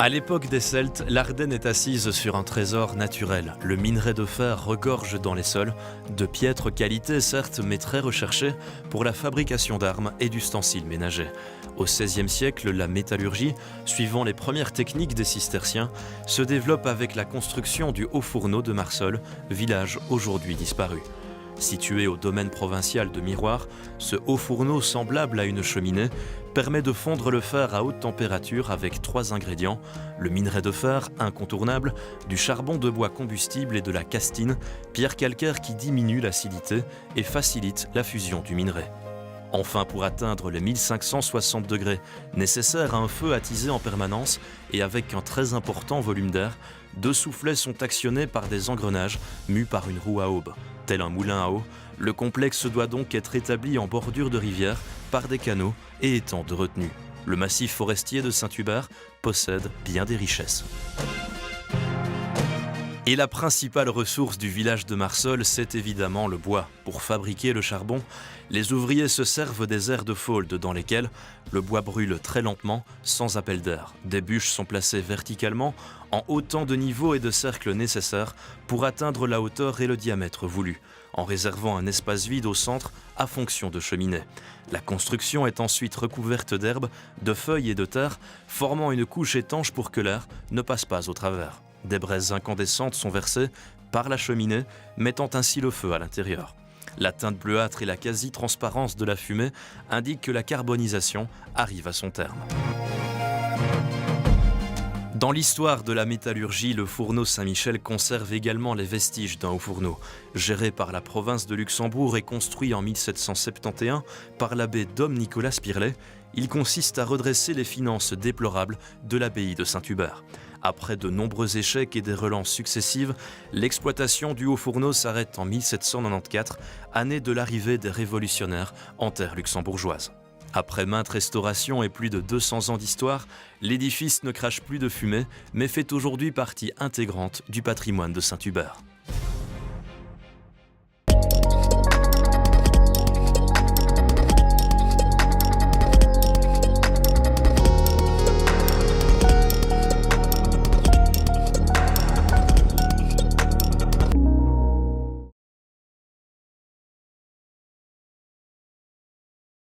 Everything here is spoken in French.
À l'époque des Celtes, l'Ardenne est assise sur un trésor naturel. Le minerai de fer regorge dans les sols, de piètre qualité certes, mais très recherchée pour la fabrication d'armes et d'ustensiles ménagers. Au XVIe siècle, la métallurgie, suivant les premières techniques des cisterciens, se développe avec la construction du Haut-Fourneau de Marsol, village aujourd'hui disparu. Situé au domaine provincial de Miroir, ce haut fourneau semblable à une cheminée permet de fondre le fer à haute température avec 3 ingrédients, le minerai de fer incontournable, du charbon de bois combustible et de la castine, pierre calcaire qui diminue l'acidité et facilite la fusion du minerai. Enfin, pour atteindre les 1560 degrés nécessaires à un feu attisé en permanence et avec un très important volume d'air, 2 soufflets sont actionnés par des engrenages mus par une roue à aube. Tel un moulin à eau, le complexe doit donc être établi en bordure de rivière par des canaux et étangs de retenue. Le massif forestier de Saint-Hubert possède bien des richesses. Et la principale ressource du village de Marsol, c'est évidemment le bois. Pour fabriquer le charbon, les ouvriers se servent des aires de faude dans lesquelles le bois brûle très lentement, sans appel d'air. Des bûches sont placées verticalement, en autant de niveaux et de cercles nécessaires pour atteindre la hauteur et le diamètre voulus, en réservant un espace vide au centre à fonction de cheminée. La construction est ensuite recouverte d'herbes, de feuilles et de terre, formant une couche étanche pour que l'air ne passe pas au travers. Des braises incandescentes sont versées par la cheminée, mettant ainsi le feu à l'intérieur. La teinte bleuâtre et la quasi-transparence de la fumée indiquent que la carbonisation arrive à son terme. Dans l'histoire de la métallurgie, le fourneau Saint-Michel conserve également les vestiges d'un haut fourneau. Géré par la province de Luxembourg et construit en 1771 par l'abbé Dom Nicolas Spirlet, il consiste à redresser les finances déplorables de l'abbaye de Saint-Hubert. Après de nombreux échecs et des relances successives, l'exploitation du Haut-Fourneau s'arrête en 1794, année de l'arrivée des révolutionnaires en terre luxembourgeoise. Après maintes restaurations et plus de 200 ans d'histoire, l'édifice ne crache plus de fumée, mais fait aujourd'hui partie intégrante du patrimoine de Saint-Hubert.